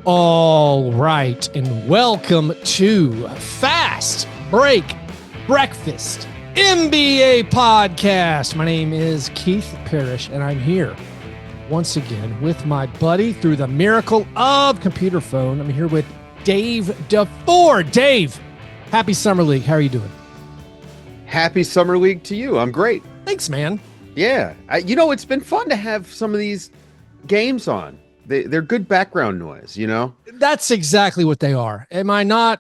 All right, and welcome to Fast Break Breakfast NBA Podcast. My name is Keith Parrish, and I'm here once again with my buddy through the miracle of computer phone. I'm here with Dave DeFore. Dave, happy Summer League. How are you doing? Happy Summer League to you. I'm great. Thanks, man. Yeah. It's been fun to have some of these games on. They're good background noise, you know? That's exactly what they are. I'm not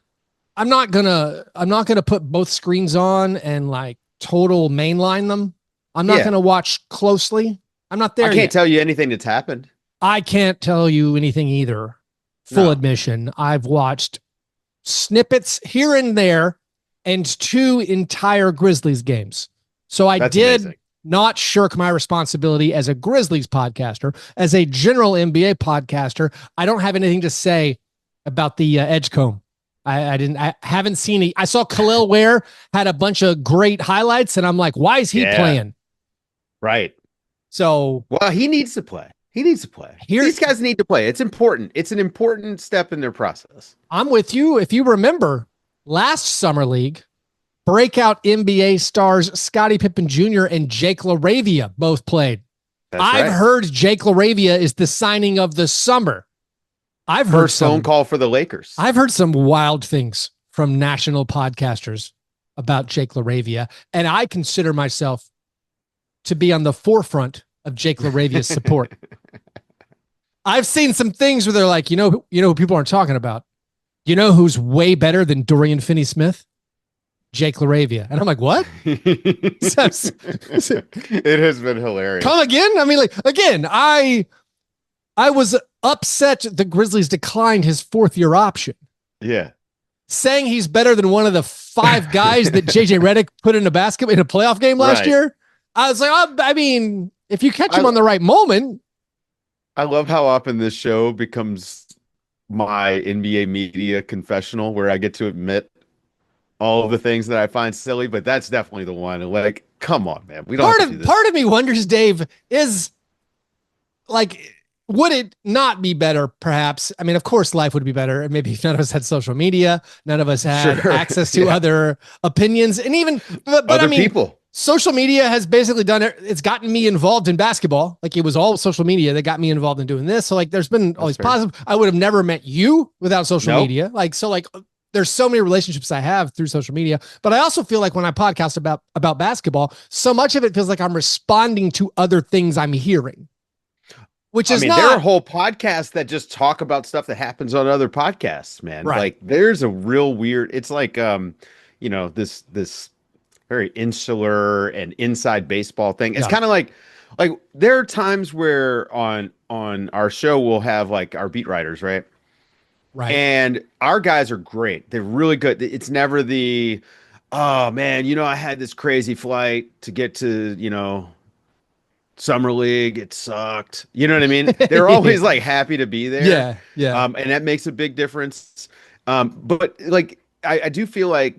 gonna put both screens on and like total mainline them. I'm not gonna watch closely. I'm not there. I can't tell you anything that's happened. I can't tell you anything either. Full admission. I've watched snippets here and there and 2 entire Grizzlies games. So That's amazing. Not shirk my responsibility as a Grizzlies podcaster, as a general NBA podcaster. I don't have anything to say about the Edgecombe. I haven't seen it. I saw Khalil Ware had a bunch of great highlights, and I'm like, why is he playing? Right. So, well, he needs to play. These guys need to play. It's important. It's an important step in their process. I'm with you. If you remember last Summer League, breakout NBA stars Scottie Pippen Jr. and Jake LaRavia both played. I've heard Jake LaRavia is the signing of the summer. I've heard some phone call for the Lakers. I've heard some wild things from national podcasters about Jake LaRavia, and I consider myself to be on the forefront of Jake LaRavia's support. I've seen some things where they're like, you know who people aren't talking about. You know who's way better than Dorian Finney-Smith? Jake LaRavia. And I'm like, what? It has been hilarious. Come again? I mean, I was upset the Grizzlies declined his 4th-year option. Yeah. Saying he's better than one of the 5 guys that JJ Redick put in a playoff game last year. I was like, if you catch him on the right moment. I love how often this show becomes my NBA media confessional where I get to admit all of the things that I find silly, but that's definitely the one. Like, come on, man. We don't have to do this. Part of me wonders, Dave, is like, would it not be better, perhaps? I mean, of course, life would be better. Maybe if none of us had social media, none of us had access to other opinions, and even but other people. Social media has basically done it. It's gotten me involved in basketball. Like, it was all social media that got me involved in doing this. So like, there's been all these positive. I would have never met you without social media. There's so many relationships I have through social media, but I also feel like when I podcast about basketball, so much of it feels like I'm responding to other things I'm hearing, which is there are whole podcasts that just talk about stuff that happens on other podcasts, man. Right. Like, there's a real weird, it's like, this very insular and inside baseball thing. It's kind of like there are times where on our show, we'll have like our beat writers, right? Right. And our guys are great. They're really good. It's never the, oh man, I had this crazy flight to get to, Summer League. It sucked. You know what I mean? They're always like happy to be there. Yeah. And that makes a big difference. But like, I do feel like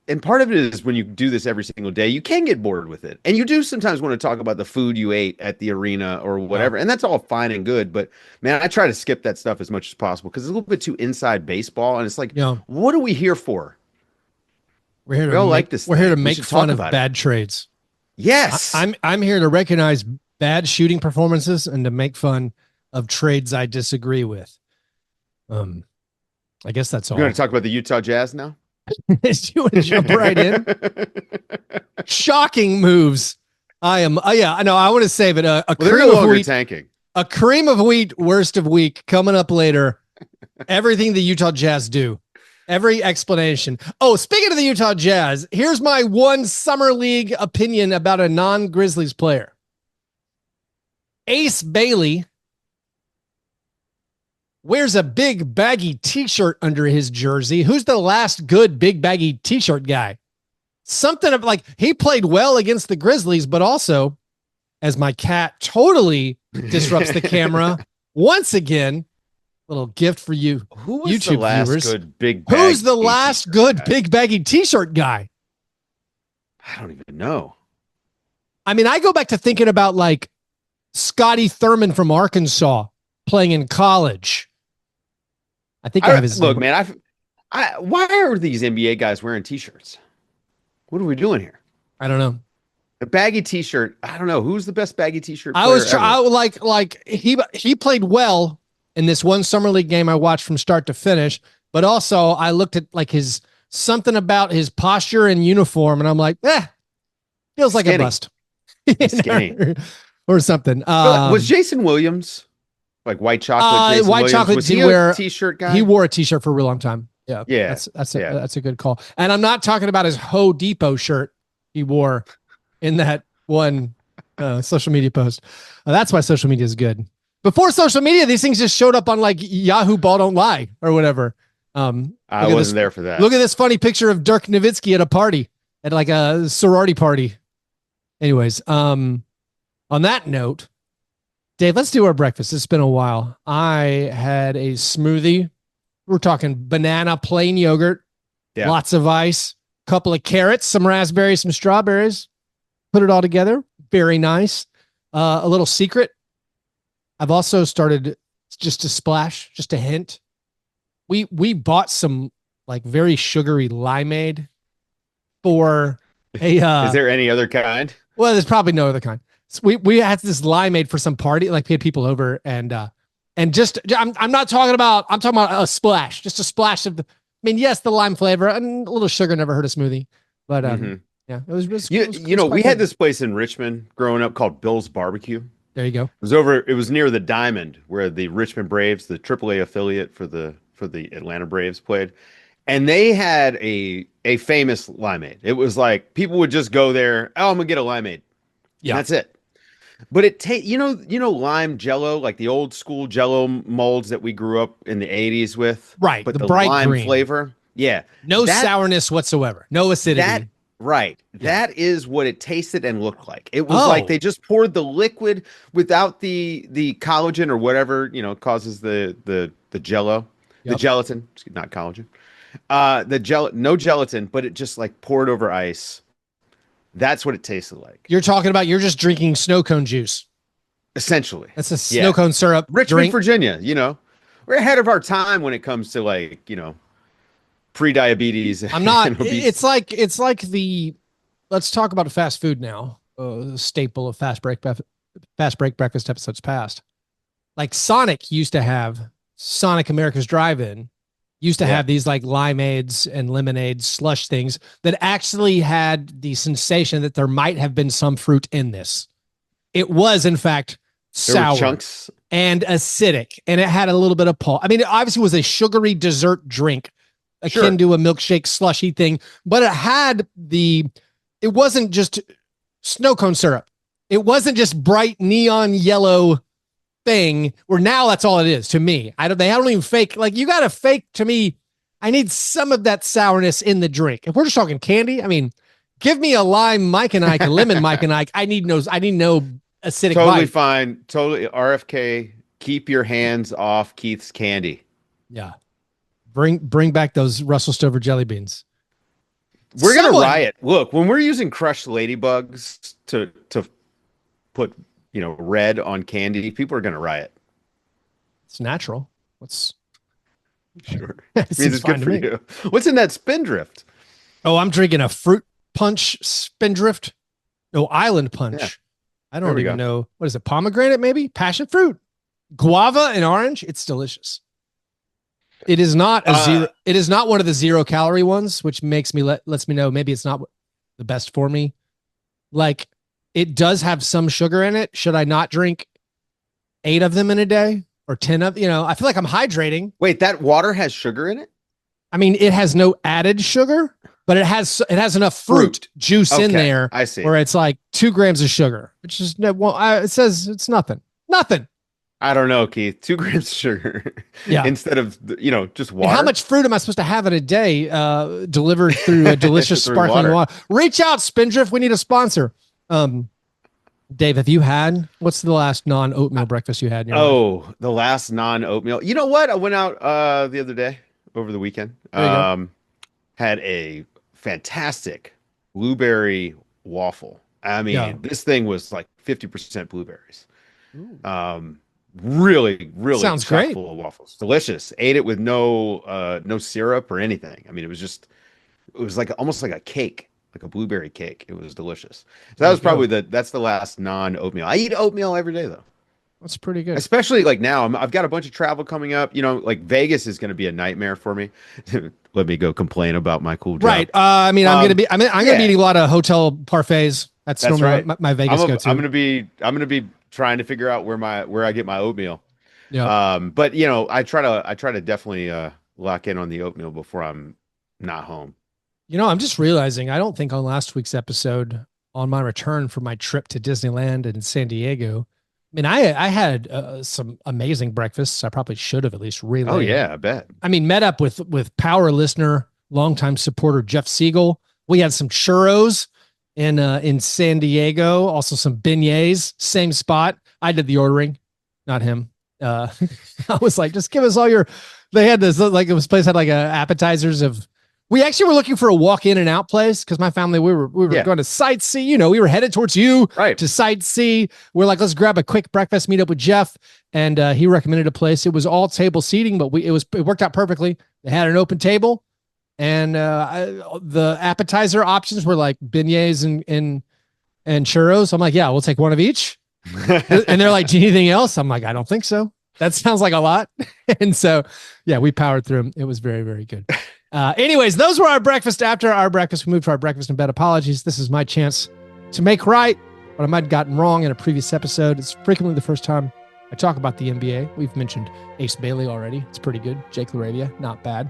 and part of it is when you do this every single day, you can get bored with it. And you do sometimes want to talk about the food you ate at the arena or whatever. And that's all fine and good. But man, I try to skip that stuff as much as possible because it's a little bit too inside baseball. And it's like, what are we here for? We're here to make fun of bad trades. Yes. I'm here to recognize bad shooting performances and to make fun of trades I disagree with. I guess that's all. You're going to talk about the Utah Jazz now? You want to jump right in? Shocking moves. I want to save it. Cream of wheat tanking. A cream of wheat, worst of week coming up later. Everything the Utah Jazz do. Every explanation. Oh, speaking of the Utah Jazz, here's my one Summer League opinion about a non-Grizzlies player. Ace Bailey wears a big baggy t-shirt under his jersey. Who's the last good big baggy t-shirt guy? Something of like, he played well against the Grizzlies, but also, as my cat totally disrupts the camera, once again, little gift for you, who was YouTube the last viewers. Good big Who's the last good big baggy t-shirt guy? I don't even know. I mean, I go back to thinking about like Scotty Thurman from Arkansas playing in college. I think I have his look, number. man. Why are these NBA guys wearing t-shirts? What are we doing here? I don't know. A baggy t-shirt. I don't know who's the best baggy t-shirt I player was ever. I like he played well in this one summer league game I watched from start to finish, but also I looked at like his something about his posture and uniform, and I'm like, feels like Skinny. a bust. Skinny. Or something. Was Jason Williams like white chocolate? Jason White Williams, chocolate. was he a t-shirt guy? He wore a t-shirt for a real long time. Yeah, Yeah, that's a good call. And I'm not talking about his Ho Depot shirt he wore in that one social media post. That's why social media is good. Before social media, these things just showed up on like Yahoo Ball Don't Lie or whatever. I wasn't there for that. Look at this funny picture of Dirk Nowitzki at a party, at like a sorority party. Anyways, on that note, Dave, let's do our breakfast. It's been a while. I had a smoothie. We're talking banana, plain yogurt, lots of ice, couple of carrots, some raspberries, some strawberries. Put it all together. Very nice. A little secret. I've also started just a splash, just a hint. We bought some like very sugary limeade for a. Is there any other kind? Well, there's probably no other kind. So we had this limeade for some party, like we had people over and just I'm not talking about. I'm talking about a splash, just a splash of the. I mean, yes, the lime flavor and a little sugar never hurt a smoothie, but yeah, it was we had this place in Richmond growing up called Bill's Barbecue. There you go. It was near the Diamond where the Richmond Braves, the AAA affiliate for the Atlanta Braves, played. And they had a famous limeade. It was like people would just go there, oh, I'm gonna get a limeade. Yeah. That's it. But you know lime jello, like the old school jello molds that we grew up in the 80s with. Right. But the bright lime green flavor. Yeah. No sourness whatsoever. No acidity. Right. Yeah. That is what it tasted and looked like. It was like they just poured the liquid without the collagen or whatever, causes the jello, the gelatin, not collagen. No gelatin, but it just like poured over ice. That's what it tasted like. You're talking about you're just drinking snow cone juice. Essentially. That's a snow cone syrup. Richmond, Virginia, we're ahead of our time when it comes to like, pre-diabetes. I'm not. It's like the. Let's talk about fast food now. Staple of Fastbreak Breakfast episodes past. Like Sonic used to have Sonic America's Drive-In used to have these like limeades and lemonades slush things that actually had the sensation that there might have been some fruit in this. It was in fact sour chunks and acidic, and it had a little bit of pulp. I mean, it obviously was a sugary dessert drink akin to a milkshake slushy thing, but it wasn't just snow cone syrup. It wasn't just bright neon yellow thing where now that's all it is to me. They don't even fake, like you got to fake to me. I need some of that sourness in the drink. If we're just talking candy, I mean, give me a lime Mike and Ike, a lemon Mike and Ike. I need no acidic Totally bite. fine. Totally RFK. Keep your hands off Keith's candy. Yeah. Bring back those Russell Stover jelly beans. We're going to riot. Look, when we're using crushed ladybugs to put, red on candy, people are going to riot. It's natural. Sure. It means it's good for you. What's in that Spindrift? Oh, I'm drinking a fruit punch Spindrift. No, Island Punch. Yeah. I don't even know. What is it? Pomegranate, maybe? Passion fruit? Guava and orange? It's delicious. It is not it is not one of the 0-calorie ones, which lets me know maybe it's not the best for me. Like, it does have some sugar in it. Should I not drink 8 of them in a day or 10 of, I feel like I'm hydrating. Wait, that water has sugar in it? I mean, it has no added sugar, but it has enough fruit juice in there. I see. Where it's like 2 grams of sugar, which is it says it's nothing. I don't know, Keith. 2 grams of sugar. Yeah. Instead of, just water. And how much fruit am I supposed to have in a day delivered through a delicious sparkling water? Reach out, Spindrift. We need a sponsor. Dave, have you had, what's the last non-oatmeal breakfast you had? The last non-oatmeal. You know what? I went out the other day over the weekend. Had a fantastic blueberry waffle. I mean, this thing was like 50% blueberries. Really, really Sounds chock great. full of waffles. Delicious. Ate it with no syrup or anything. I mean, it was like almost like a cake, like a blueberry cake. It was delicious. So that There you was probably go. that's the last non-oatmeal. I eat oatmeal every day though. That's pretty good. Especially like now, I've got a bunch of travel coming up. You know, like Vegas is going to be a nightmare for me. Let me go complain about my cool job. Right. I mean, I'm gonna be Yeah, eating a lot of hotel parfaits. That's that's normally right. my Vegas go to. I'm gonna be trying to figure out where I get my oatmeal. Yeah. But I try to definitely lock in on the oatmeal before I'm not home. I'm just realizing I don't think on last week's episode on my return from my trip to Disneyland and San Diego. I mean, I had some amazing breakfasts. I probably should have at least Oh relayed. yeah, I bet. I mean, met up with power listener, longtime supporter Jeff Siegel. We had some churros in San Diego, also some beignets, same spot. I did the ordering, not him. I was like, just give us all your. They had this like this place had like appetizers of. We actually were looking for a walk in and out place because my family we were going to sightsee. We were headed towards you to sightsee. We're like, let's grab a quick breakfast, meet up with Jeff, and he recommended a place. It was all table seating, but it worked out perfectly. They had an open table, and the appetizer options were like beignets and churros. I'm like, yeah, we'll take one of each. And they're like, do you need anything else? I'm like, I don't think so. That sounds like a lot. And so, yeah, we powered through them. It was very, very good. Anyways, those were our breakfast. After our breakfast, we moved to our breakfast in bed. Apologies. This is my chance to make right what I might have gotten wrong in a previous episode. It's frequently the first time I talk about the NBA. We've mentioned Ace Bailey already. It's pretty good. Jake LaRavia, not bad.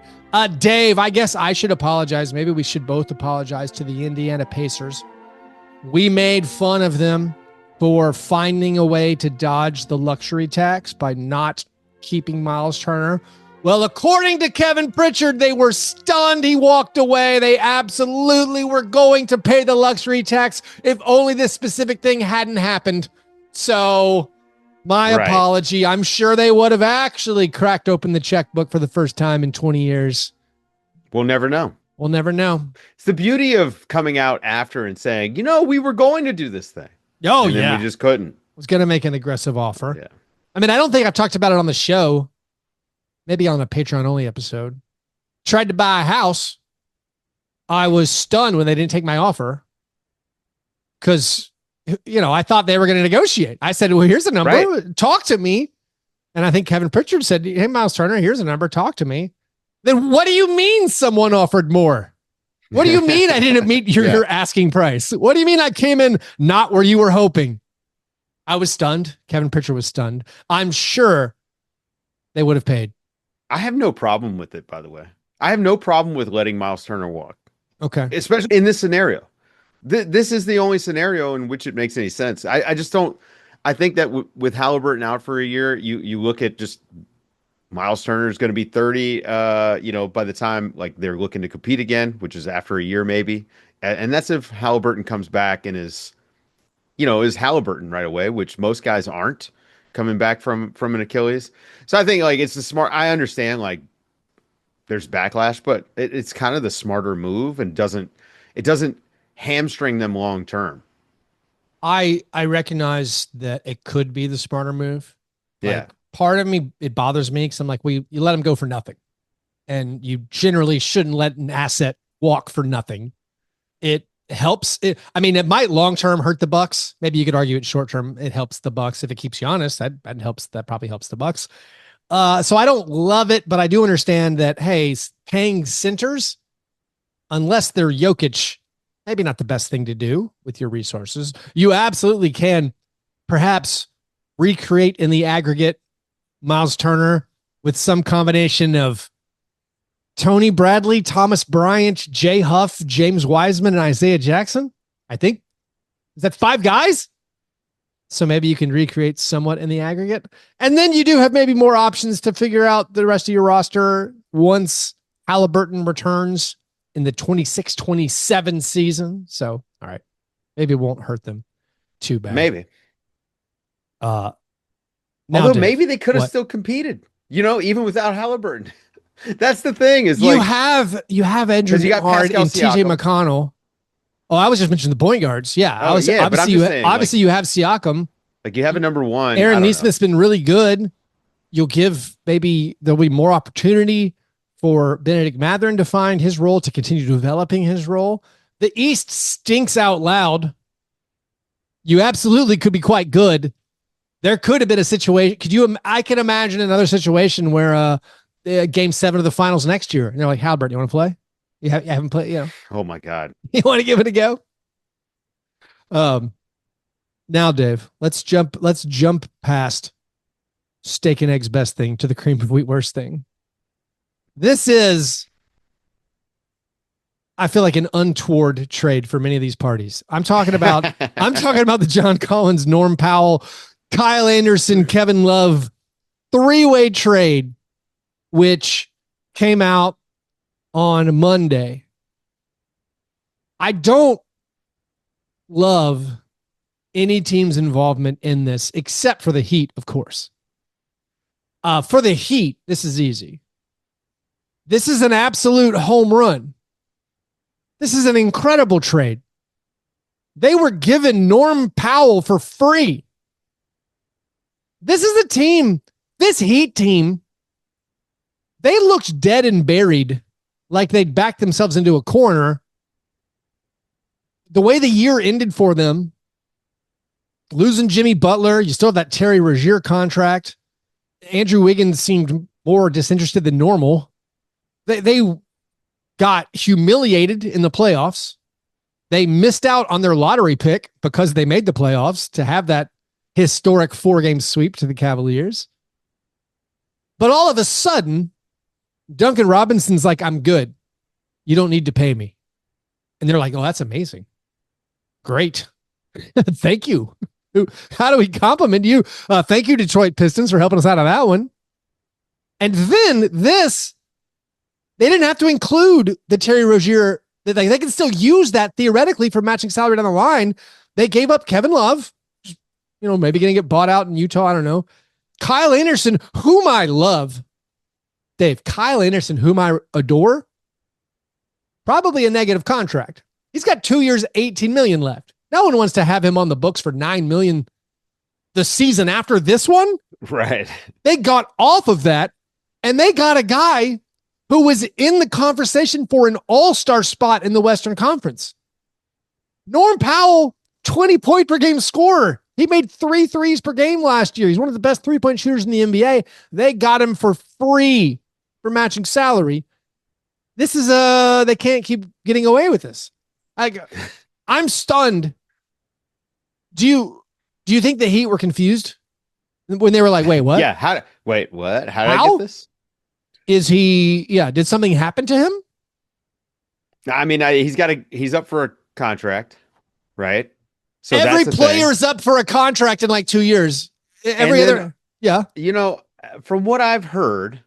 Dave, I guess I should apologize. Maybe we should both apologize to the Indiana Pacers. We made fun of them for finding a way to dodge the luxury tax by not keeping Miles Turner. Well, according to Kevin Pritchard, they were stunned. He walked away. They absolutely were going to pay the luxury tax if only this specific thing hadn't happened. So my apology. I'm sure they would have actually cracked open the checkbook for the first time in 20 years. We'll never know. We'll never know. It's the beauty of coming out after and saying, we were going to do this thing. Oh, and then we just couldn't. Was going to make an aggressive offer. Yeah. I mean, I don't think I've talked about it on the show. Maybe on a Patreon only episode. Tried to buy a house. I was stunned when they didn't take my offer. Because, I thought they were going to negotiate. I said, well, here's a number. Right. Talk to me. And I think Kevin Pritchard said, hey, Miles Turner, here's a number. Talk to me. Then what do you mean someone offered more? What do you mean I didn't meet your asking price? What do you mean I came in not where you were hoping? I was stunned. Kevin Pritchard was stunned. I'm sure they would have paid. I have no problem with it, by the way. I have no problem with letting Miles Turner walk. Okay. Especially in this scenario. This is the only scenario in which it makes any sense. I just don't. I think that with Halliburton out for a year, you look at just Miles Turner is going to be 30, by the time like they're looking to compete again, which is after a year maybe. And that's if Halliburton comes back and is Halliburton right away, which most guys aren't coming back from an Achilles. So I think like it's the smart. I understand like there's backlash, but it's kind of the smarter move and it doesn't hamstring them long term. I recognize that it could be the smarter move. Yeah. Like, part of me, it bothers me because I'm like, you let him go for nothing. And you generally shouldn't let an asset walk for nothing. It helps. It might long-term hurt the Bucks. Maybe you could argue it short-term. It helps the Bucks. If it keeps you honest, that probably helps the Bucks. So I don't love it, but I do understand that, hey, paying centers, unless they're Jokic, maybe not the best thing to do with your resources. You absolutely can perhaps recreate in the aggregate Miles Turner with some combination of Tony Bradley, Thomas Bryant, Jay Huff, James Wiseman, and Isaiah Jackson. I think. Is that 5 guys? So maybe you can recreate somewhat in the aggregate. And then you do have maybe more options to figure out the rest of your roster once Halliburton returns in the 26-27 season. So, all right. Maybe it won't hurt them too bad. Maybe. Although maybe they could have still competed, even without Halliburton. That's the thing is you have Andrew Hard and TJ McConnell. Oh, I was just mentioning the point guards. Yeah. Obviously you have Siakam. Like you have a number one. Aaron Neesmith's been really good. You'll give there'll be more opportunity for Benedict Mathurin to find his role, to continue developing his role. The East stinks out loud. You absolutely could be quite good. There could have been a situation. I can imagine another situation where game 7 of the finals next year. And they're like, Halbert, you want to play? You haven't played, Oh my God. You want to give it a go? Now, Dave, let's jump past steak and eggs best thing to the cream of wheat worst thing. This is, I feel like, an untoward trade for many of these parties. I'm talking about the John Collins, Norm Powell, Kyle Anderson, Kevin Love 3-way trade, which came out on Monday. I don't love any team's involvement in this, except for the Heat, of course. For the Heat, this is easy. This is an absolute home run. This is an incredible trade. They were given Norm Powell for free. This is a team, this Heat team, they looked dead and buried, like they'd backed themselves into a corner. The way the year ended for them, losing Jimmy Butler, you still have that Terry Rozier contract. Andrew Wiggins seemed more disinterested than normal. They got humiliated in the playoffs. They missed out on their lottery pick because they made the playoffs to have that historic 4-game sweep to the Cavaliers. But all of a sudden, Duncan Robinson's like, I'm good. You don't need to pay me. And they're like, oh, that's amazing. Great. Thank you. How do we compliment you? Thank you, Detroit Pistons, for helping us out of that one. And then they didn't have to include the Terry Rozier. They can still use that theoretically for matching salary down the line. They gave up Kevin Love, maybe going to get bought out in Utah. I don't know. Kyle Anderson, whom I love. Dave, Kyle Anderson, whom I adore. Probably a negative contract. He's got 2 years, $18 million left. No one wants to have him on the books for $9 million the season after this one. Right. They got off of that, and they got a guy who was in the conversation for an all-star spot in the Western Conference. Norm Powell, 20-point per game scorer. He made 3 threes per game last year. He's one of the best 3-point shooters in the NBA. They got him for free for matching salary. This is they can't keep getting away with this. I'm stunned. Do you think the Heat were confused when they were like, wait, what? Yeah. What? How did I get this? Did something happen to him? I mean, he's up for a contract, right? So every player is up for a contract in like 2 years. Yeah. From what I've heard,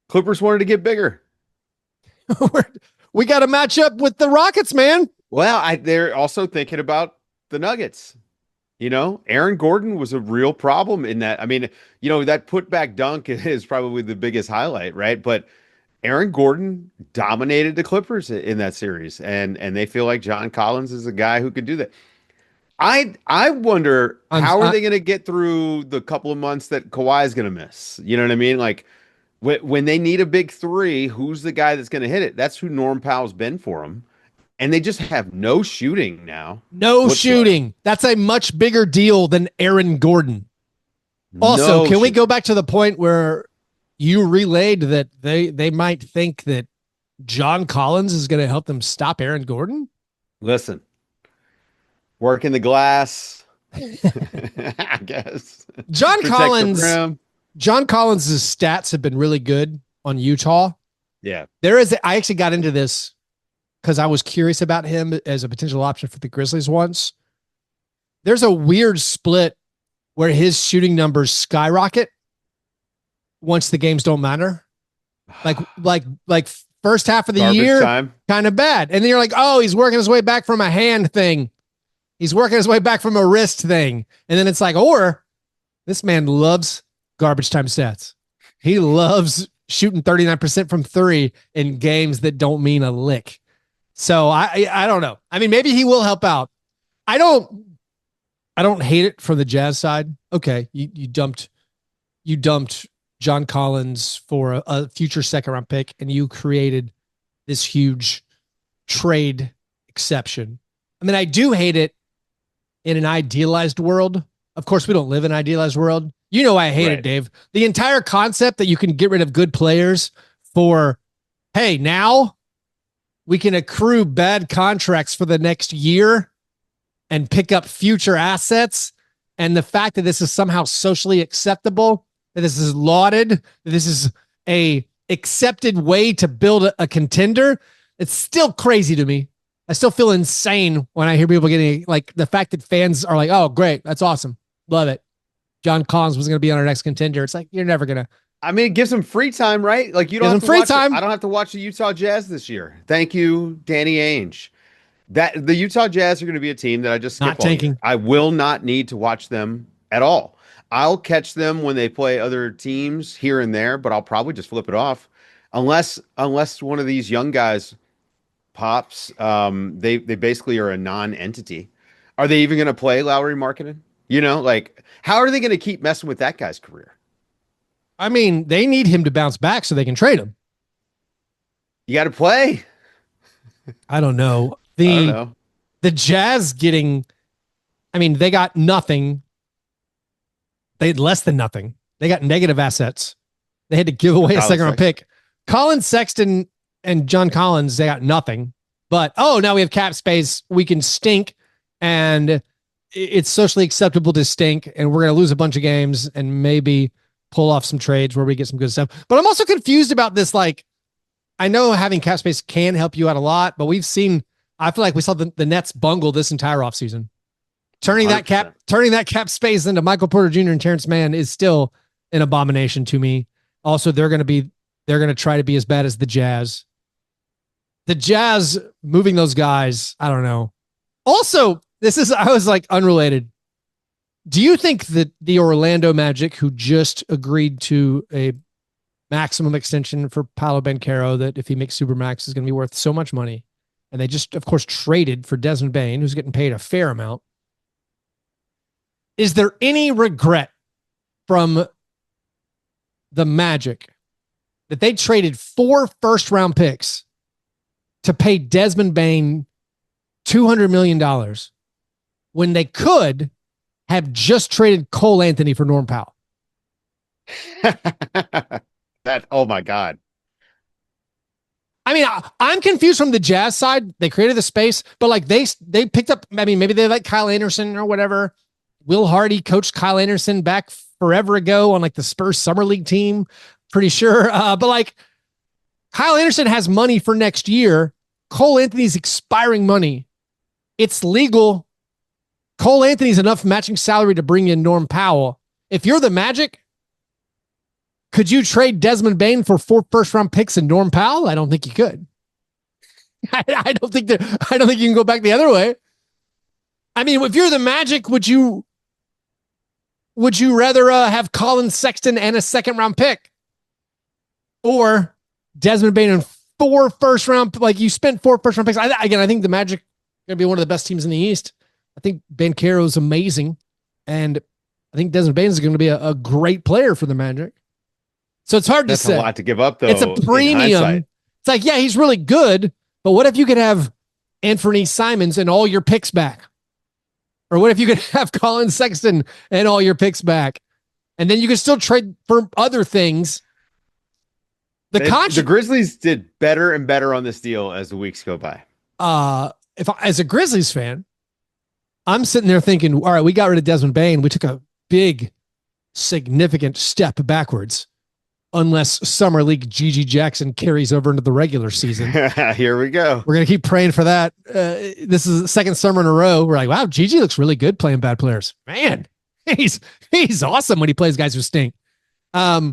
Clippers wanted to get bigger. We got to match up with the Rockets, man. Well, they're also thinking about the Nuggets. Aaron Gordon was a real problem in that. I mean, that putback dunk is probably the biggest highlight, right? But Aaron Gordon dominated the Clippers in that series, and they feel like John Collins is a guy who could do that. I wonder how are they going to get through the couple of months that Kawhi is going to miss? You know what I mean? Like when they need a big three, who's the guy that's going to hit it? That's who Norm Powell's been for them. And they just have no shooting now. No shooting. That's a much bigger deal than Aaron Gordon. Also, can we go back to the point where you relayed that they might think that John Collins is going to help them stop Aaron Gordon? Listen, working the glass, I guess. John Collins' stats have been really good on Utah. Yeah. I actually got into this because I was curious about him as a potential option for the Grizzlies once. There's a weird split where his shooting numbers skyrocket once the games don't matter. Like first half of the year, kind of bad. And then you're like, oh, he's working his way back from a hand thing. He's working his way back from a wrist thing. And then it's like, or this man loves garbage time stats. He loves shooting 39% from 3 in games that don't mean a lick. So I don't know. I mean, maybe he will help out. I don't I don't hate it from the Jazz side. Okay, you dumped John Collins for a future second round pick, and you created this huge trade exception. I mean, I do hate it in an idealized world. Of course, we don't live in an idealized world. You know why I hate it, Dave. The entire concept that you can get rid of good players for, hey, now we can accrue bad contracts for the next year and pick up future assets. And the fact that this is somehow socially acceptable, that this is lauded, that this is a accepted way to build a contender, it's still crazy to me. I still feel insane when I hear people getting like the fact that fans are like, oh, great. That's awesome. Love it. John Collins was going to be on our next contender. It's like, you're never going to. I mean, it gives them free time, right? Like you don't have to watch time. I don't have to watch the Utah Jazz this year. Thank you, Danny Ainge. That the Utah Jazz are going to be a team that I just skip not tanking. I will not need to watch them at all. I'll catch them when they play other teams here and there, but I'll probably just flip it off unless one of these young guys pops. They basically are a non-entity. Are they even going to play Lauri Markkanen? You know, like how are they going to keep messing with that guy's career? I mean, they need him to bounce back so they can trade him. You got to play. I don't know. The Jazz getting, I mean, they got nothing. They had less than nothing. They got negative assets. They had to give away a second round pick. Colin Sexton and John Collins, they got nothing. But, now we have cap space. We can stink. And it's socially acceptable to stink. And we're going to lose a bunch of games and maybe pull off some trades where we get some good stuff. But I'm also confused about this. Like, I know having cap space can help you out a lot, but I feel like we saw the Nets bungle this entire offseason. Turning 100%. that cap space into Michael Porter Jr. and Terrence Mann is still an abomination to me. Also, they're going to try to be as bad as the Jazz. The Jazz moving those guys, I don't know. Also, I was like unrelated. Do you think that the Orlando Magic, who just agreed to a maximum extension for Paolo Banchero, that if he makes Supermax is going to be worth so much money, and they just, of course, traded for Desmond Bane, who's getting paid a fair amount. Is there any regret from the Magic that they traded 4 first-round picks to pay Desmond Bane $200 million when they could have just traded Cole Anthony for Norm Powell? Oh my God. I mean, I'm confused from the Jazz side. They created the space, but like they picked up, I mean, maybe they like Kyle Anderson or whatever. Will Hardy coached Kyle Anderson back forever ago on like the Spurs Summer League team, pretty sure. But like Kyle Anderson has money for next year. Cole Anthony's expiring money. It's legal. Cole Anthony's enough matching salary to bring in Norm Powell. If you're the Magic, could you trade Desmond Bane for 4 first-round picks and Norm Powell? I don't think you could. I don't think you can go back the other way. I mean, if you're the Magic, would you rather have Colin Sexton and a second-round pick, or Desmond Bane and 4 first-round? Like you spent 4 first-round picks. I think the Magic are going to be one of the best teams in the East. I think Banchero is amazing, and I think Desmond Bane is going to be a great player for the Magic. So it's hard to say. That's a lot to give up, though. It's a premium. It's like, yeah, he's really good, but what if you could have Anthony Simons and all your picks back? Or what if you could have Colin Sexton and all your picks back? And then you can still trade for other things. The Grizzlies did better and better on this deal as the weeks go by. As a Grizzlies fan, I'm sitting there thinking, all right, we got rid of Desmond Bane. We took a big, significant step backwards. Unless Summer League Gigi Jackson carries over into the regular season. Here we go. We're going to keep praying for that. This is the second summer in a row. We're like, wow, Gigi looks really good playing bad players. Man, he's awesome when he plays guys who stink. Yeah,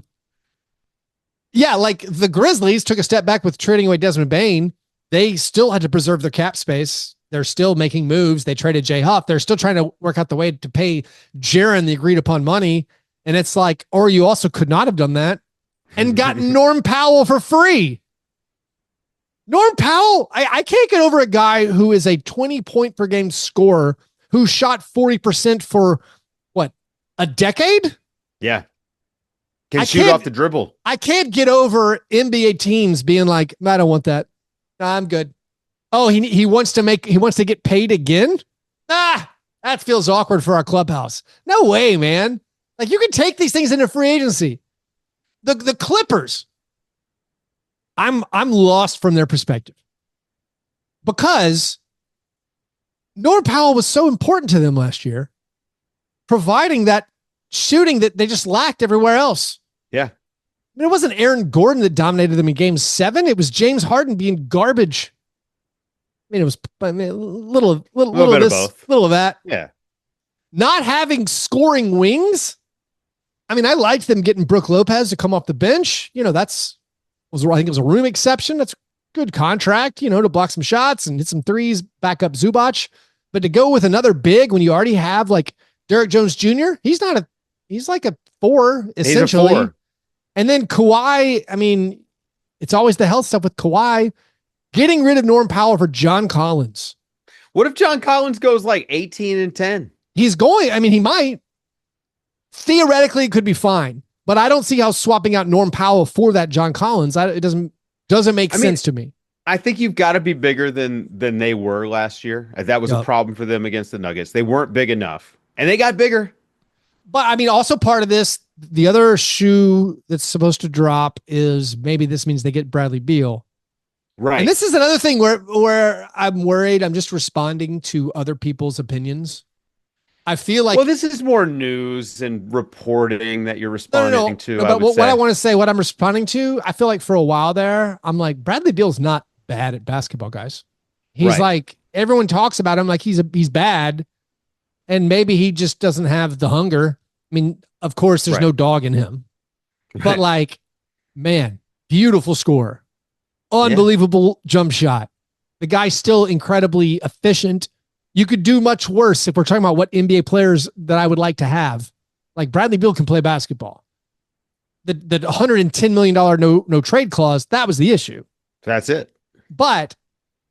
like the Grizzlies took a step back with trading away Desmond Bane. They still had to preserve their cap space. They're still making moves. They traded Jay Huff. They're still trying to work out the way to pay Jaren the agreed upon money. And it's like, or you also could not have done that and gotten Norm Powell for free. Norm Powell, I can't get over a guy who is a 20-point per game scorer who shot 40% for what, a decade? Yeah. Can shoot off the dribble. I can't get over NBA teams being like, I don't want that. Nah, I'm good. Oh, he wants to get paid again? That feels awkward for our clubhouse. No way, man. Like, you can take these things into free agency. The Clippers, I'm lost from their perspective because Norm Powell was so important to them last year, providing that shooting that they just lacked everywhere else. Yeah. I mean, it wasn't Aaron Gordon that dominated them in game 7. It was James Harden being garbage. I mean, it was a little of this, both. Little of that. Yeah. Not having scoring wings. I mean, I liked them getting Brook Lopez to come off the bench. You know, I think it was a room exception. That's a good contract, you know, to block some shots and hit some threes, back up Zubac. But to go with another big when you already have like Derrick Jones Jr., he's like a 4, essentially. He's a 4. And then Kawhi, I mean, it's always the health stuff with Kawhi. Getting rid of Norm Powell for John Collins. What if John Collins goes like 18-10? He's going, I mean, he might. Theoretically, it could be fine. But I don't see how swapping out Norm Powell for that John Collins, it doesn't make sense to me. I think you've got to be bigger than they were last year. That was a problem for them against the Nuggets. They weren't big enough. And they got bigger. But I mean, also part of this, the other shoe that's supposed to drop is maybe this means they get Bradley Beal. Right. And this is another thing where I'm worried. I'm just responding to other people's opinions. I feel like, well, this is more news and reporting that you're responding to. No, but what I want to say, what I'm responding to, I feel like for a while there, I'm like, Bradley Beal's not bad at basketball, guys. He's like, everyone talks about him like he's bad, and maybe he just doesn't have the hunger. I mean, of course, there's no dog in him, but like, man, beautiful scorer. Unbelievable jump shot. The guy's still incredibly efficient. You could do much worse if we're talking about what NBA players that I would like to have. Like Bradley Beal can play basketball. The $110 million no trade clause, that was the issue. That's it. But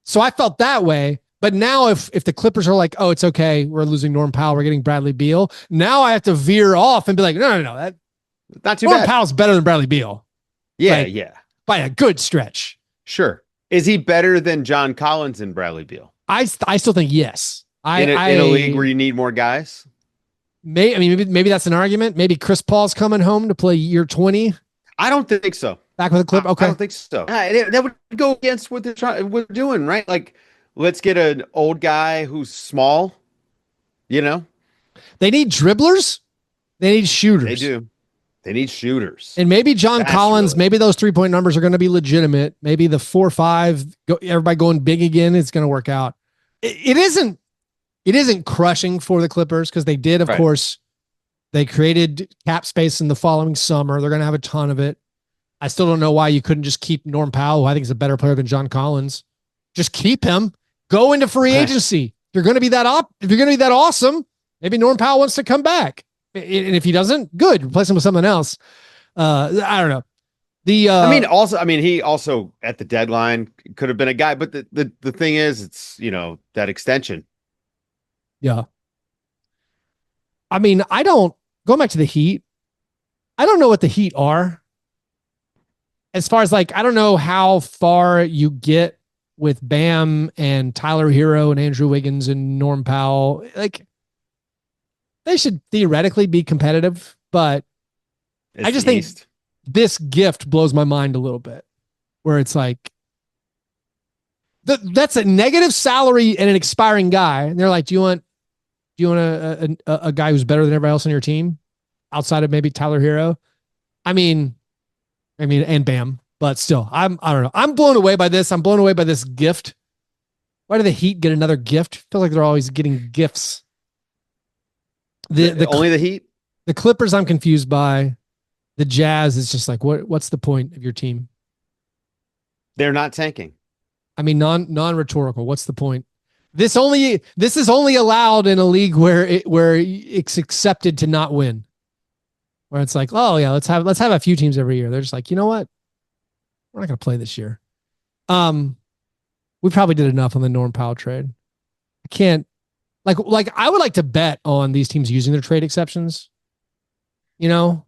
so I felt that way. But now if the Clippers are like, oh, it's okay, we're losing Norm Powell, we're getting Bradley Beal. Now I have to veer off and be like, no, that not too Norm bad. Powell's better than Bradley Beal. Yeah, by a good stretch. Sure. Is he better than John Collins and Bradley Beal? I still think yes. In a league where you need more guys? Maybe that's an argument. Maybe Chris Paul's coming home to play year 20. I don't think so. Back with the Clip. Okay. I don't think so. That would go against what we're doing, right? Like, let's get an old guy who's small, you know? They need dribblers. They need shooters. They do. They need shooters. And maybe John Collins, maybe those 3-point numbers are going to be legitimate. Maybe the 4-5, everybody going big again, it's going to work out. It isn't crushing for the Clippers because they did, of course, they created cap space in the following summer. They're going to have a ton of it. I still don't know why you couldn't just keep Norm Powell, who I think is a better player than John Collins. Just keep him. Go into free agency. If you're going to be that awesome, maybe Norm Powell wants to come back. And if he doesn't, good. Replace him with something else. I don't know. He also at the deadline could have been a guy, but the thing is, it's, that extension. Yeah. I mean, going back to the Heat, I don't know what the Heat are. As far as I don't know how far you get with Bam and Tyler Hero and Andrew Wiggins and Norm Powell. They should theoretically be competitive, but I just think this gift blows my mind a little bit, where it's like, that's a negative salary and an expiring guy. And they're like, do you want a guy who's better than everybody else on your team outside of maybe Tyler Hero? I mean, and Bam, but still, I don't know. I'm blown away by this. I'm blown away by this gift. Why do the Heat get another gift? I feel like they're always getting gifts. Only the Heat? The Clippers I'm confused by. The Jazz is just like, what's the point of your team? They're not tanking. I mean, non-rhetorical. What's the point? This is only allowed in a league where it's accepted to not win. Where it's like, oh yeah, let's have a few teams every year. They're just like, you know what? We're not going to play this year. We probably did enough on the Norm Powell trade. Like I would like to bet on these teams using their trade exceptions. You know,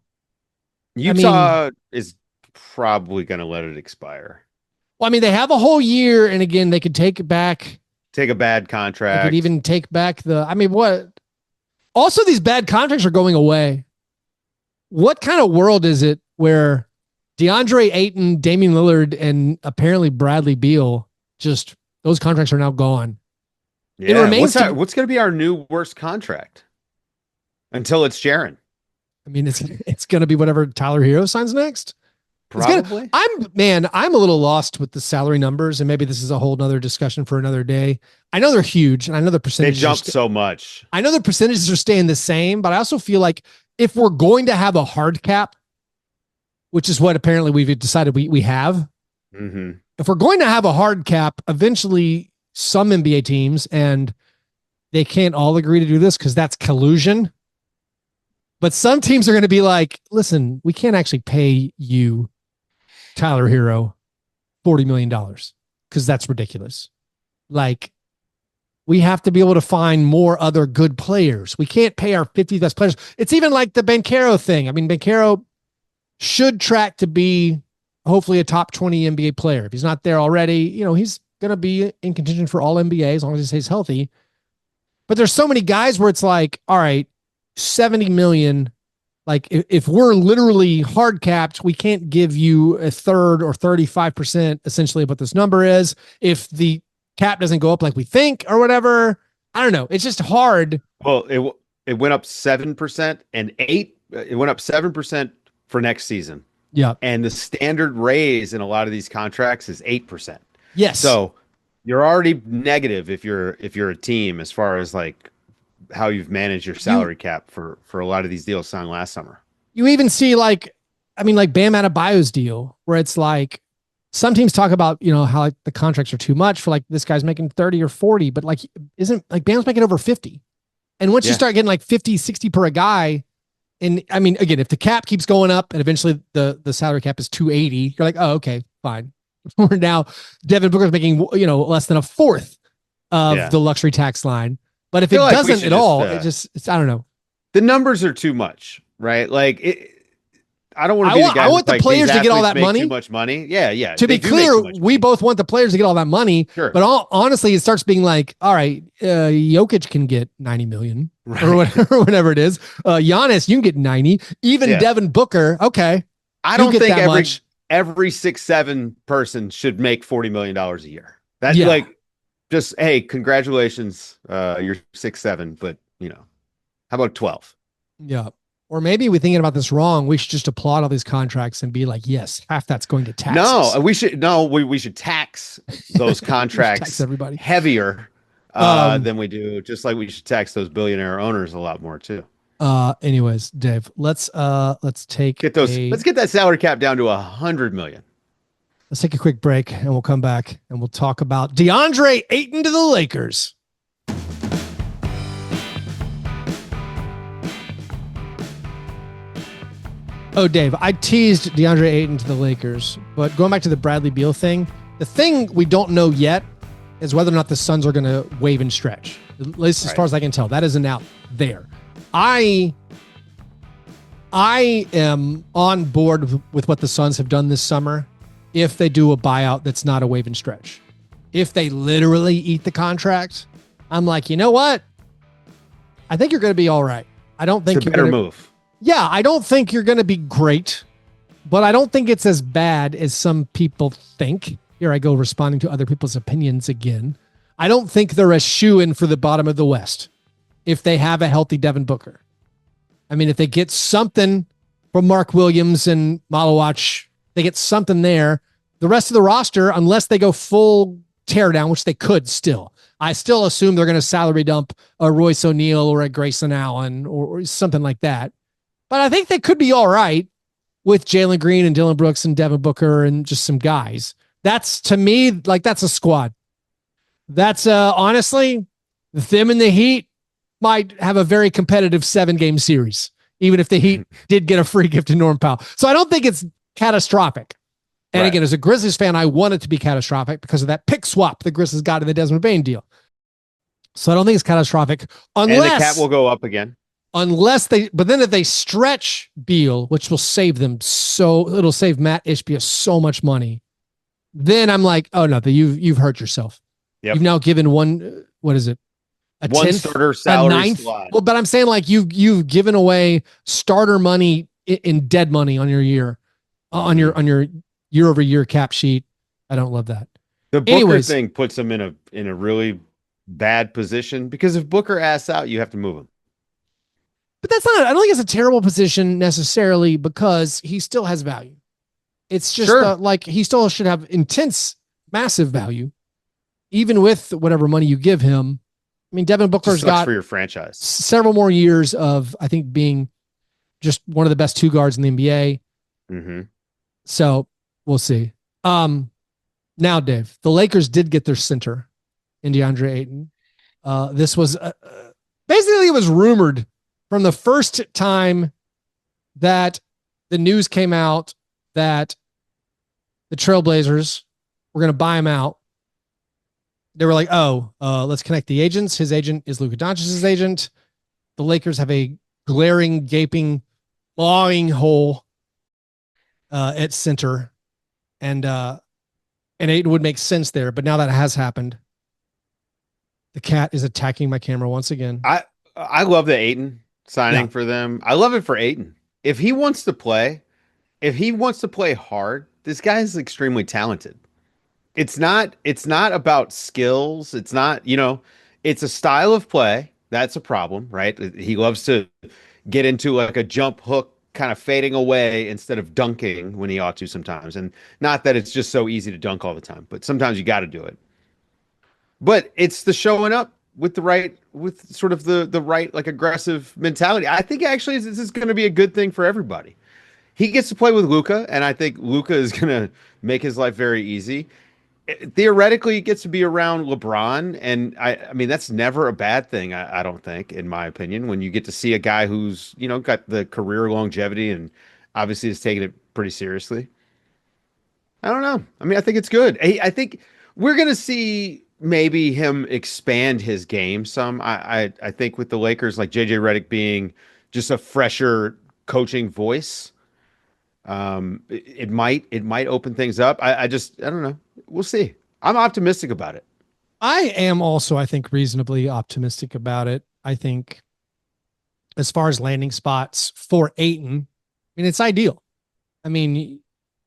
Utah is probably going to let it expire. Well, I mean, they have a whole year, and again, they could take a bad contract. They could even take back what? Also, these bad contracts are going away. What kind of world is it where Deandre Ayton, Damian Lillard, and apparently Bradley Beal, just those contracts are now gone? Yeah. It remains what's going to be our new worst contract until it's Jaren? I mean, it's going to be whatever Tyler Hero signs next. Probably. I'm a little lost with the salary numbers, and maybe this is a whole nother discussion for another day. I know they're huge, and I know the percentages. They jumped so much. I know the percentages are staying the same, but I also feel like if we're going to have a hard cap, which is what apparently we've decided we have, if we're going to have a hard cap, eventually some NBA teams, and they can't all agree to do this because that's collusion. But some teams are going to be like, listen, we can't actually pay you, Tyler Hero, $40 million because that's ridiculous. Like, we have to be able to find more other good players. We can't pay our 50 best players. It's even like the Banchero thing. I mean, Banchero should track to be hopefully a top 20 NBA player. If he's not there already, he's going to be in contention for all NBA as long as he stays healthy. But there's so many guys where it's like, all right, 70 million. Like if we're literally hard capped, we can't give you a third or 35% essentially of what this number is. If the cap doesn't go up like we think or whatever, I don't know. It's just hard. Well, it went up 7% and it went up 7% for next season. Yeah. And the standard raise in a lot of these contracts is 8%. Yes. So you're already negative if you're a team as far as like how you've managed your salary cap for a lot of these deals signed last summer. You even see like Bam Adebayo's deal where it's like some teams talk about, how like the contracts are too much for like this guy's making 30 or 40, but like isn't like Bam's making over 50. And once you start getting like 50, 60 per a guy, and I mean, again, if the cap keeps going up and eventually the salary cap is 280, you're like, oh, okay, fine. We're now Devin Booker's making, less than a fourth of the luxury tax line. But if it doesn't at all, it's I don't know. The numbers are too much, right? Like I don't want to be the guy. I want the players to get all that money. Too much money. Yeah. To be clear, we both want the players to get all that money. Sure. But honestly, it starts being like, all right, Jokic can get 90 million or whatever it is. Giannis, you can get 90. Even Devin Booker, okay. I don't think every 6'7" person should make $40 million a year. That's like. Just, hey, congratulations. You're 6'7", but how about 12? Yeah. Or maybe we're thinking about this wrong. We should just applaud all these contracts and be like, yes, half that's going to taxes. We should tax those contracts tax everybody heavier than we do. Just like we should tax those billionaire owners a lot more too. Anyways, Dave, let's let's get that salary cap down to 100 million. Let's take a quick break and we'll come back and we'll talk about Deandre Ayton to the Lakers. Oh, Dave, I teased Deandre Ayton to the Lakers, but going back to the Bradley Beal thing, the thing we don't know yet is whether or not the Suns are going to wave and stretch. At least as far as I can tell, that isn't out there. I am on board with what the Suns have done this summer. If they do a buyout that's not a wave and stretch, if they literally eat the contract, I'm like, you know what? I think you're going to be all right. I don't think it's a better move. Yeah, I don't think you're going to be great, but I don't think it's as bad as some people think. Here I go responding to other people's opinions again. I don't think they're a shoo-in for the bottom of the West if they have a healthy Devin Booker. I mean, if they get something from Mark Williams and Malawach, they get something there. The rest of the roster, unless they go full teardown, which they could still, I still assume they're going to salary dump a Royce O'Neal or a Grayson Allen or something like that. But I think they could be all right with Jalen Green and Dylan Brooks and Devin Booker and just some guys. That's, to me, like that's a squad. That's honestly, them and the Heat might have a very competitive 7-game series, even if the Heat did get a free gift to Norm Powell. So I don't think it's catastrophic. And again, as a Grizzlies fan, I want it to be catastrophic because of that pick swap the Grizzlies got in the Desmond Bane deal. So I don't think it's catastrophic And the cap will go up again. But then if they stretch Beal, which will save them it'll save Matt Ishbia so much money. Then I'm like, oh no, you've hurt yourself. Yep. You've now given what is it? One 10th, starter salary a ninth. Slot. Well, but I'm saying like you've given away starter money in dead money on your year, on your year over year cap sheet. I don't love that. The Booker thing puts him in a really bad position because if Booker asks out, you have to move him. But I don't think it's a terrible position necessarily because he still has value. It's just like he still should have massive value, even with whatever money you give him. I mean, Devin Booker's got for your franchise several more years of, I think, being just one of the best two guards in the NBA. Mm-hmm. So we'll see. Now, Dave, the Lakers did get their center in DeAndre Ayton. This was basically, it was rumored from the first time that the news came out that the Trailblazers were going to buy him out. They were like, let's connect the agents. His agent is Luka Doncic's agent. The Lakers have a glaring, gaping, clawing hole at center. And Ayton would make sense there. But now that has happened. The cat is attacking my camera once again. I love the Ayton signing for them. I love it for Ayton. If he wants to play hard, this guy is extremely talented. It's not about skills. It's not, it's a style of play. That's a problem, right? He loves to get into like a jump hook kind of fading away instead of dunking when he ought to sometimes. And not that it's just so easy to dunk all the time, but sometimes you got to do it. But it's the showing up with sort of the right, like aggressive mentality. I think actually this is going to be a good thing for everybody. He gets to play with Luka, and I think Luka is going to make his life very easy. Theoretically, he gets to be around LeBron, and I mean that's never a bad thing. I don't think, in my opinion, when you get to see a guy who's got the career longevity and obviously is taking it pretty seriously. I don't know. I mean, I think it's good. I think we're gonna see maybe him expand his game some. I think with the Lakers, like JJ Redick being just a fresher coaching voice. It might open things up. I don't know. We'll see. I'm optimistic about it. I am also, I think, reasonably optimistic about it. I think as far as landing spots for Ayton, I mean, it's ideal. I mean,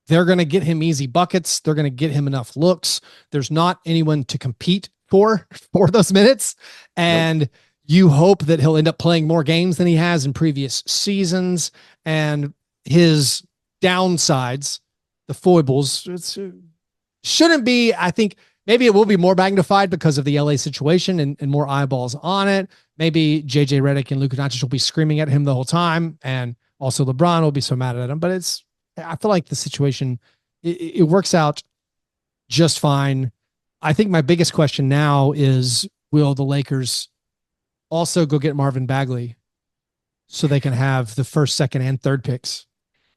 they're going to get him easy buckets. They're going to get him enough looks. There's not anyone to compete for those minutes. And you hope that he'll end up playing more games than he has in previous seasons. And his downsides, the foibles, shouldn't be, I think maybe it will be more magnified because of the LA situation and more eyeballs on it. Maybe JJ Redick and Luka Doncic will be screaming at him the whole time. And also LeBron will be so mad at him, but I feel like the situation, it works out just fine. I think my biggest question now is, will the Lakers also go get Marvin Bagley so they can have the first, second, and third picks?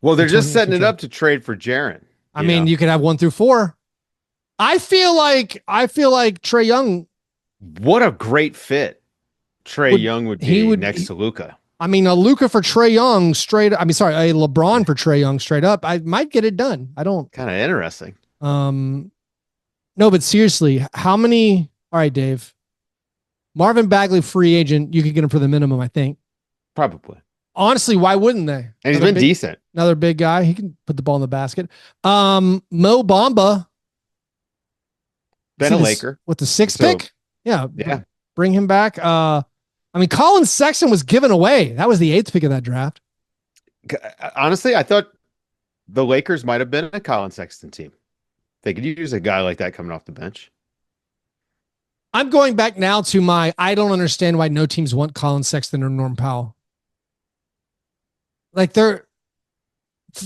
Well, they're just setting it up to trade for Jaren. I mean, you could have 1 through 4. I feel like Trae Young. What a great fit Trae Young would be next to Luka. I mean, a Luka for Trae Young straight. I mean, sorry, a LeBron for Trae Young straight up. I might get it done. I don't. Kind of interesting. No, but seriously, how many? All right, Dave. Marvin Bagley, free agent. You could get him for the minimum, I think. Probably. Honestly, why wouldn't they? And he's been decent. Another big guy. He can put the ball in the basket. Mo Bamba. Been a Laker. With the 6th pick? Yeah. Bring him back. I mean, Colin Sexton was given away. That was the 8th pick of that draft. Honestly, I thought the Lakers might have been a Colin Sexton team. They could use a guy like that coming off the bench. I'm going back now to I don't understand why no teams want Colin Sexton or Norm Powell. Like the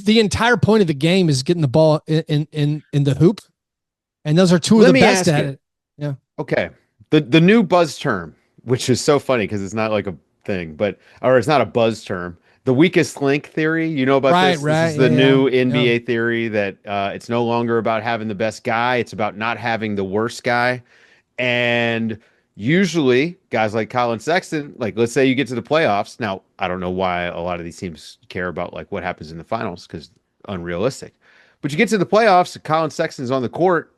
entire point of the game is getting the ball in the hoop. And those are two of the best at it. Yeah. Okay. The new buzz term, which is so funny because it's not like a thing, or it's not a buzz term. The weakest link theory, you know about this? Right. This is the new NBA theory that it's no longer about having the best guy. It's about not having the worst guy. And Usually, guys like Colin Sexton, like let's say you get to the playoffs. Now, I don't know why a lot of these teams care about like what happens in the finals because unrealistic. But you get to the playoffs, Colin Sexton's on the court,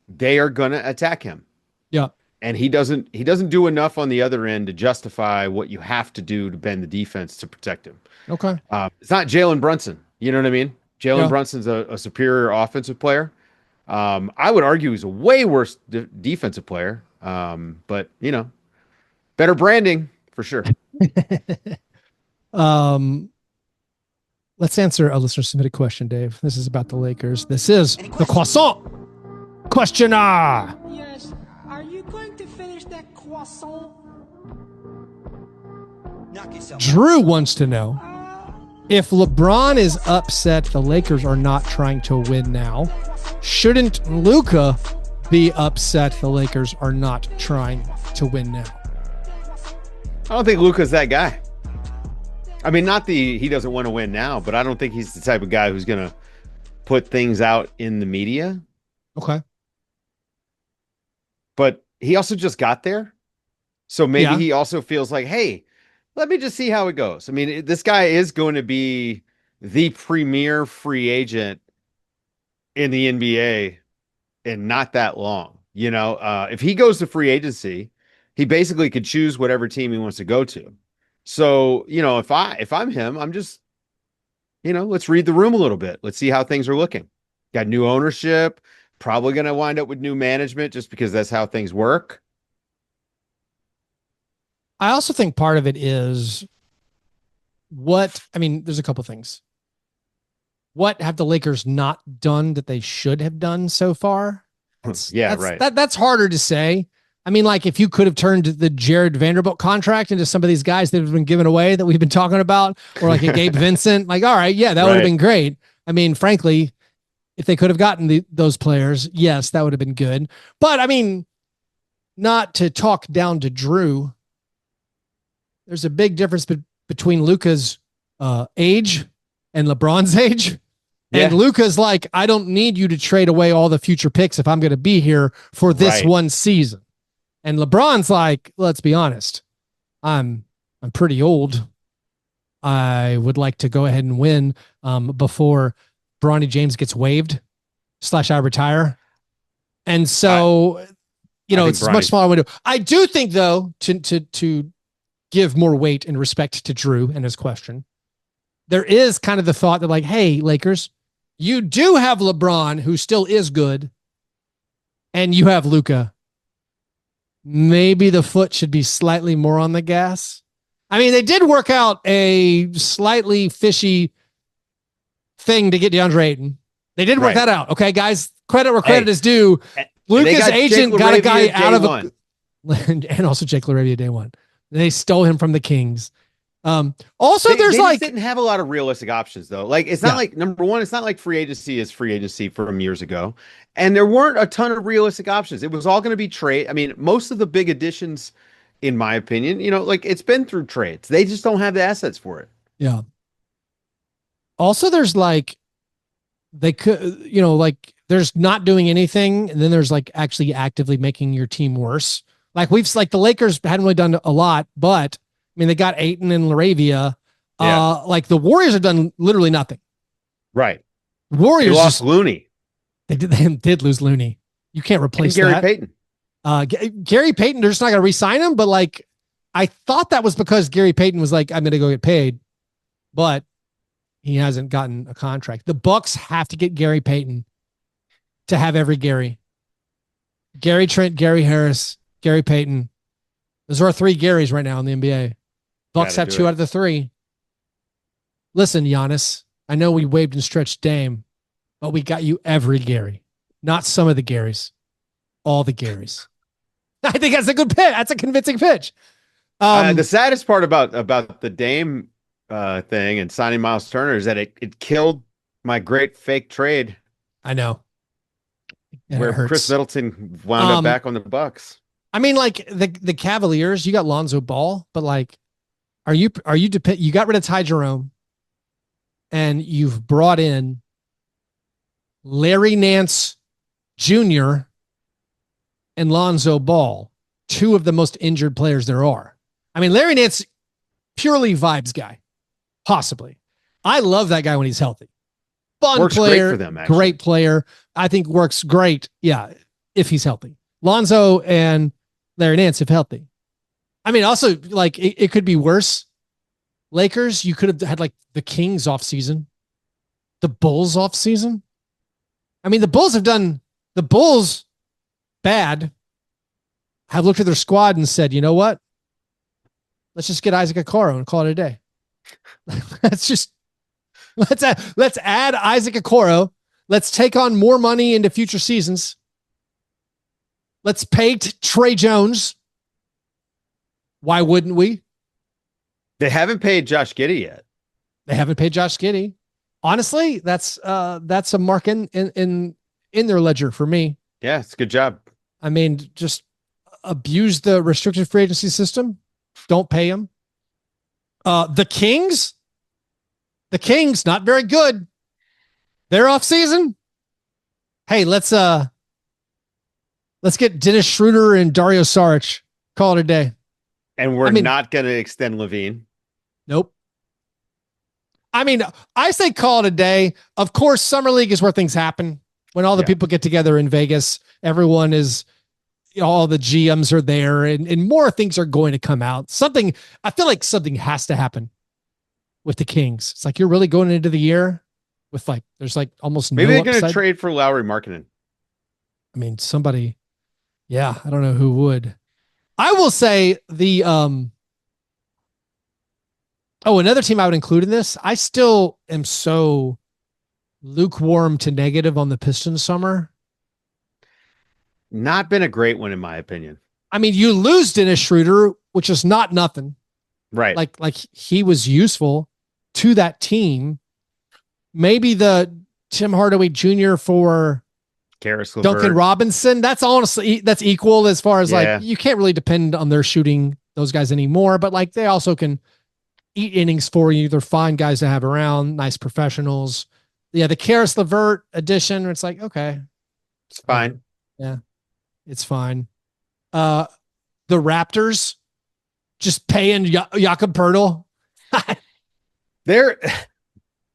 they are gonna attack him. Yeah. And he doesn't do enough on the other end to justify what you have to do to bend the defense to protect him. Okay. It's not Jalen Brunson. You know what I mean? Jalen Yeah. Brunson's a superior offensive player. I would argue he's a way worse defensive player. But better branding for sure. Let's answer a listener submitted question, Dave. This is about the Lakers. This is the croissant questioner. Yes. Are you going to finish that croissant? Drew wants to know if LeBron is upset the Lakers are not trying to win now. Shouldn't Luka be upset the Lakers are not trying to win now? I don't think Luka's that guy. I mean, he doesn't want to win now, but I don't think he's the type of guy who's going to put things out in the media. Okay. But he also just got there. So maybe he also feels like, hey, let me just see how it goes. I mean, this guy is going to be the premier free agent in the NBA in not that long. If he goes to free agency, he basically could choose whatever team he wants to go to. So, if I'm him, I'm just, let's read the room a little bit. Let's see how things are looking. Got new ownership, probably going to wind up with new management just because that's how things work. I also think part of it is there's a couple things. What have the Lakers not done that they should have done so far? Right. That's harder to say. I mean, like if you could have turned the Jared Vanderbilt contract into some of these guys that have been given away that we've been talking about, or like a Gabe Vincent, like, all right, yeah, that would have been great. I mean, frankly, if they could have gotten those players, yes, that would have been good. But I mean, not to talk down to Drew, there's a big difference between Luka's age and LeBron's age. Yeah. And Luka's like, I don't need you to trade away all the future picks if I'm going to be here for this one season. And LeBron's like, let's be honest, I'm pretty old. I would like to go ahead and win before Bronny James gets waived / I retire. And so, it's a much smaller window. I do think though, to give more weight and respect to Drew and his question, there is kind of the thought that like, hey, Lakers, you do have LeBron who still is good, and you have Luka. Maybe the foot should be slightly more on the gas. I mean, they did work out a slightly fishy thing to get DeAndre Ayton. They did work that out. Okay, guys, credit where credit is due. Luka's agent got a guy out of and also Jake LaRavia day one. They stole him from the Kings. Also, they didn't have a lot of realistic options though. Like it's not like number one, it's not like free agency is free agency from years ago. And there weren't a ton of realistic options. It was all going to be trade. I mean, most of the big additions, in my opinion, like it's been through trades. They just don't have the assets for it. Yeah. Also, there's like, they could, like there's not doing anything. And then there's like actually actively making your team worse. Like the Lakers hadn't really done a lot, but I mean, they got Ayton and LaRavia. Like the Warriors have done literally nothing. Right. Warriors they lost Looney. They did lose Looney. You can't replace Gary that. Payton. Gary Payton, they're just not going to re-sign him. But like, I thought that was because Gary Payton was like, I'm going to go get paid, but he hasn't gotten a contract. The Bucks have to get Gary Payton to have every Gary Trent, Gary Harris, Gary Payton. Those are our three Garys right now in the NBA. Bucks have two out of the three. Listen, Giannis, I know we waived and stretched Dame, but we got you every Gary, not some of the Garys, all the Garys. I think that's a good pitch. That's a convincing pitch. The saddest part about the Dame thing and signing Miles Turner is that it killed my great fake trade. I know. Where Chris Middleton wound up back on the Bucks. I mean, like the Cavaliers, you got Lonzo Ball, but like, you got rid of Ty Jerome, and you've brought in Larry Nance Jr. and Lonzo Ball two of the most injured players there are. I mean, Larry Nance, purely vibes guy, possibly. I love that guy when he's healthy. Fun works player, great for them, actually. great player. I think works great. Yeah, if he's healthy. Lonzo and Larry Nance, if healthy. I mean, also, like, it could be worse. Lakers, you could have had like the Kings off season, the Bulls off season. I mean, the Bulls bad, have looked at their squad and said, you know what? Let's just get Isaac Okoro and call it a day. Let's add Isaac Okoro. Let's take on more money into future seasons. Let's pay Trey Jones. Why wouldn't we? They haven't paid Josh Giddey yet. They haven't paid Josh Giddey. Honestly, that's a mark in their ledger for me. Yeah, it's a good job. I mean, just abuse the restricted free agency system. Don't pay him. The Kings, not very good. They're off season. Hey, let's get Dennis Schroeder and Dario Saric. Call it a day. And we're not going to extend Levine. Nope. I mean, I say call it a day. Of course, Summer League is where things happen. When all the people get together in Vegas, everyone is, all the GMs are there, and more things are going to come out. I feel like something has to happen with the Kings. It's like, you're really going into the year with like, there's like almost maybe no they're going to trade for Lauri Markkanen. I mean, somebody, I don't know who would. I will say another team I would include in this. I still am so lukewarm to negative on the Pistons summer. Not been a great one, in my opinion. I mean, you lose Dennis Schroeder, which is not nothing. Right. Like he was useful to that team. Maybe the Tim Hardaway Jr. for Karis LeVert. Duncan Robinson. That's equal as far as like, you can't really depend on their shooting, those guys anymore, but like they also can eat innings for you. They're fine guys to have around, nice professionals. Yeah. The Karis LeVert addition, it's like, okay, it's fine. Yeah. It's fine. The Raptors just paying Jakob Poeltl.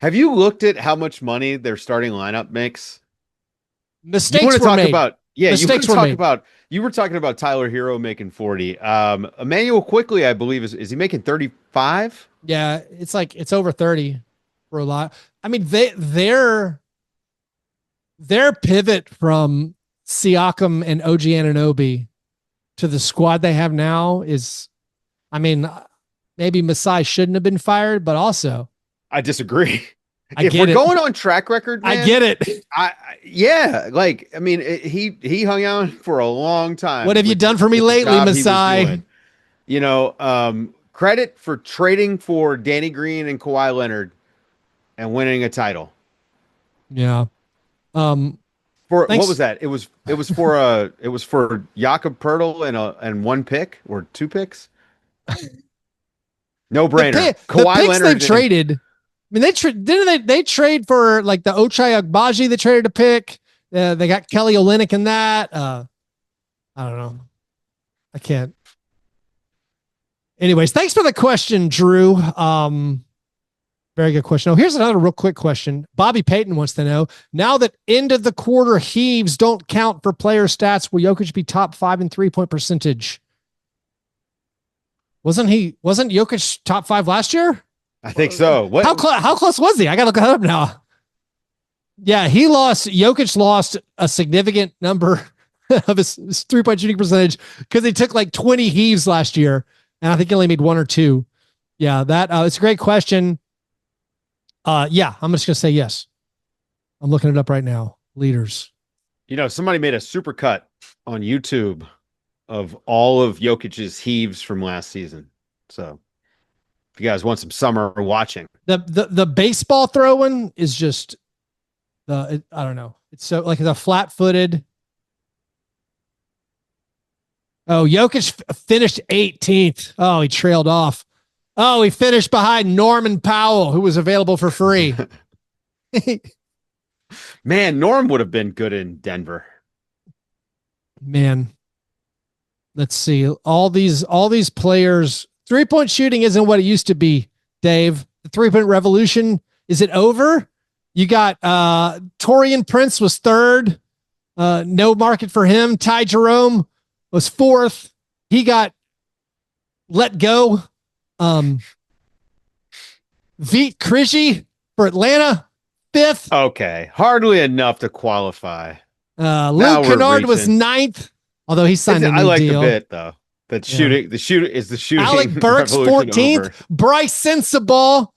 Have you looked at how much money their starting lineup makes? Mistakes were made. You were talking about Tyler Hero making 40. Emmanuel Quickley, I believe, is he making 35? Yeah, it's like it's over 30 for a lot. I mean, their pivot from Siakam and OG Anunoby to the squad they have now is, I mean, maybe Masai shouldn't have been fired, but also I disagree. If we're going on track record, man, I get it. He hung out for a long time. What have you done for me lately, Masai? Credit for trading for Danny Green and Kawhi Leonard and winning a title. Yeah. What was that? It was for Jakob Poeltl and one pick or two picks. No brainer. Kawhi Leonard traded. I mean, they trade for like the Ochai Agbaji. They traded a pick. They got Kelly Olynyk in that. I don't know. I can't. Anyways, thanks for the question, Drew. Very good question. Oh, here's another real quick question. Bobby Payton wants to know, now that end of the quarter heaves don't count for player stats, will Jokic be top 5 in 3-point percentage? Wasn't Jokic top 5 last year? I think so. What? How close was he? I got to look that up now. Yeah, Jokic lost a significant number of his 3-point shooting percentage because he took like 20 heaves last year. And I think he only made 1 or 2. Yeah, it's a great question. I'm just going to say yes. I'm looking it up right now. Leaders. Somebody made a super cut on YouTube of all of Jokic's heaves from last season. So if you guys want some summer watching. The baseball throwing is just I don't know. It's so like the flat-footed. Oh, Jokic finished 18th. Oh, he trailed off. Oh, he finished behind Norman Powell, who was available for free. Man, Norm would have been good in Denver. Man. let's see, all these players. 3-point shooting isn't what it used to be, Dave. The 3-point revolution, is it over? You got Taurean Prince was third. No market for him. Ty Jerome was fourth. He got let go. Vit Krejci for Atlanta, fifth. Okay, hardly enough to qualify. Luke Kennard was ninth, although he signed a new deal. I like the bit though. The shooting is the shooting. Alec Burks 14th. Bryce Sensabaugh.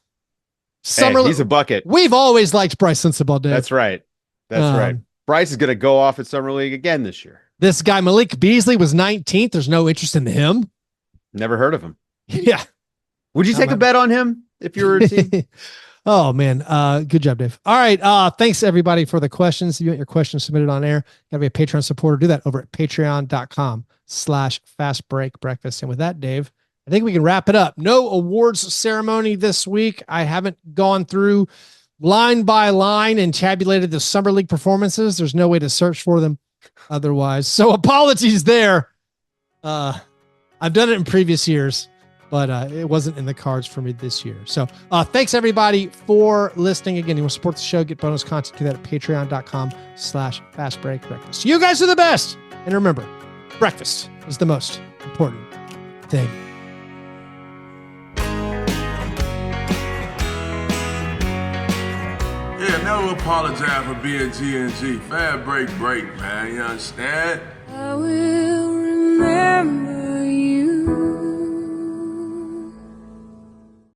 Hey, he's a bucket. We've always liked Bryce Sensabaugh, Dave. That's right. Right. Bryce is going to go off at Summer League again this year. This guy Malik Beasley was 19th. There's no interest in him. Never heard of him. Yeah. Would you take a bet on him if you were a team? Oh man. Good job, Dave. All right. Thanks everybody for the questions. If you want your questions submitted on air, gotta be a Patreon supporter. Do that over at patreon.com/fastbreak breakfast. And with that, Dave, I think we can wrap it up. No awards ceremony this week. I haven't gone through line by line and tabulated the Summer League performances. There's no way to search for them otherwise. So apologies there. I've done it in previous years, but it wasn't in the cards for me this year. So thanks everybody for listening. Again, you want to support the show, get bonus content, do that at patreon.com/fastbreak breakfast. You guys are the best. And remember, breakfast is the most important thing. Yeah, never apologize for being G&G. Fastbreak break, man. You understand? I will remember.